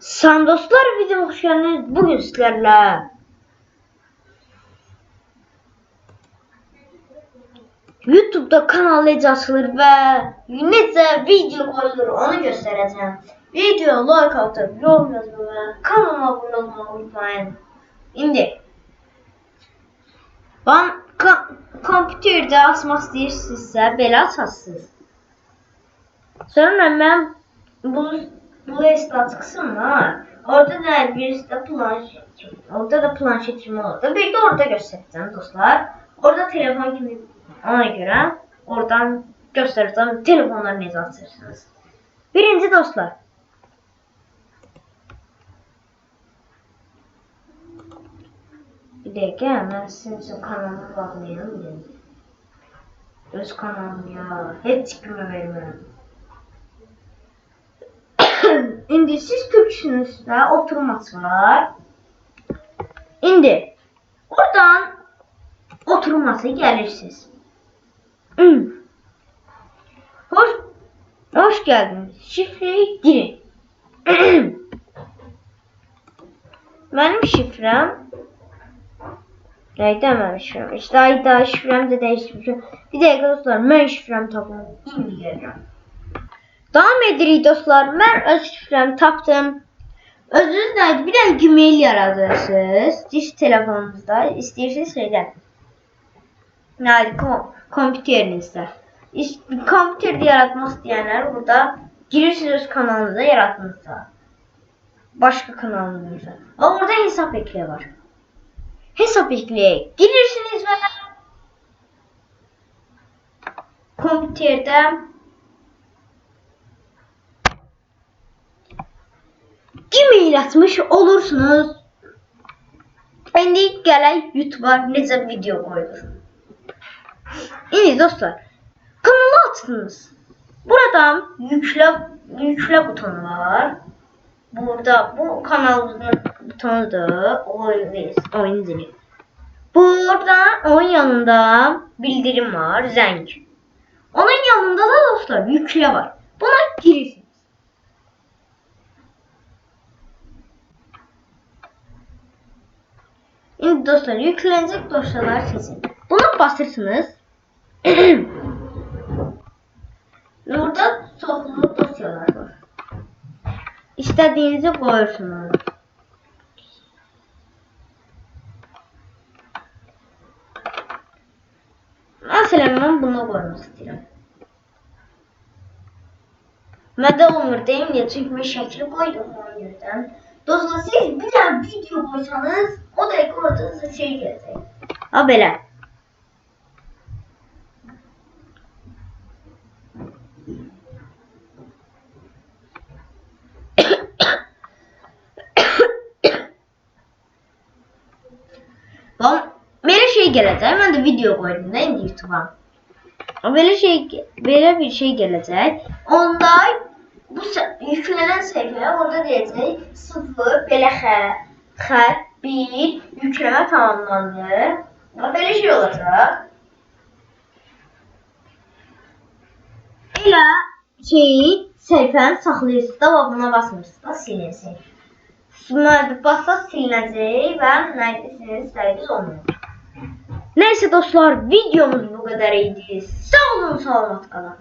Selam dostlar, videoma hoş geldiniz. Bugün sizlerle YouTube'da kanal necə açılır və necə video koyulur onu göstereceğim. Videoya like atıp yorum yazmayı və kanalıma abone olmayı unutmayın. İndi ben kompüterdə açmaq istəyirsinizsə belə açarsınız. Sonra mən bu list kısım var. Orada da birisi de planşet. Orada da planşet kimi oldu. Bir de orada göstereceğim dostlar. Orada telefon kimi ona göre oradan göstereceğim telefonları necə açırsınız. Birinci dostlar. Bir dakika ben sizin için kanalıma bakmayayım. Öz kanalım ya. Hiç kime vermiyorum. İndi siz köksünüzdə oturması var. İndi oradan oturması gelirsiniz. Hoş geldiniz. Şifreyi girin. Benim şifrem deməmişəm. İşte ayda şifrem de değişmişim. Bir dakika dostlar, ben şifrem tapım. İndi gəlirəm. Devam edirik dostlar. Ben öz şifremi tapdım. Özünüz neydi? Bir tane Gmail yaradırsınız. Diş telefonunuzda. İstəyirsiniz şeyden. Neydi? Kompüterinizdə. Kompüterde yaratmak isteyenler burada girirsiniz öz kanalınıza yaratmanıza. Başka kanalınıza. Ama orada hesap ekle var. Hesap ekleye girirsiniz ve kompüterde Gmail atmış olursunuz. Şimdi gələk YouTube'a necə video koyulur. İndi dostlar, kanalı açdınız. Buradan yükle butonu var. Burada bu kanalımızın butonudur. Oyun zili. Buradan onun yanında bildirim var, zəng. Onun yanında da dostlar yükle var. Buna girirsiniz. Şimdi dostlar yüklenecek dosyalar seçin. Buna basırsınız. Burada çoxlu dosyalar var. İstediğinizi koyursunuz. Mesela ben bunu koymak istiyorum. Mədə olmur deyim ya, çünkü ben şəkli koydum ona göre. Dostlar siz bir tane video koysanız o da orada size şey gelecek. Ha belə. Belə şey gələcək. Mən də video koydum da indi YouTube'a. Belə bir şey gələcək. Onda bu yüklenen sayfaya orada diyecek 0 belə xətt 1 yükleme tamamlandı. Böyle şey olacak. Elə şeyi sayfanı saxlayırsınız da buna basmırsınız da silinsin. Bassa silinəcək və nəydəsiniz istədiniz olmuyor. Neyse dostlar, videomuz bu kadar iyiydi. Sağ olun, selamat kalın.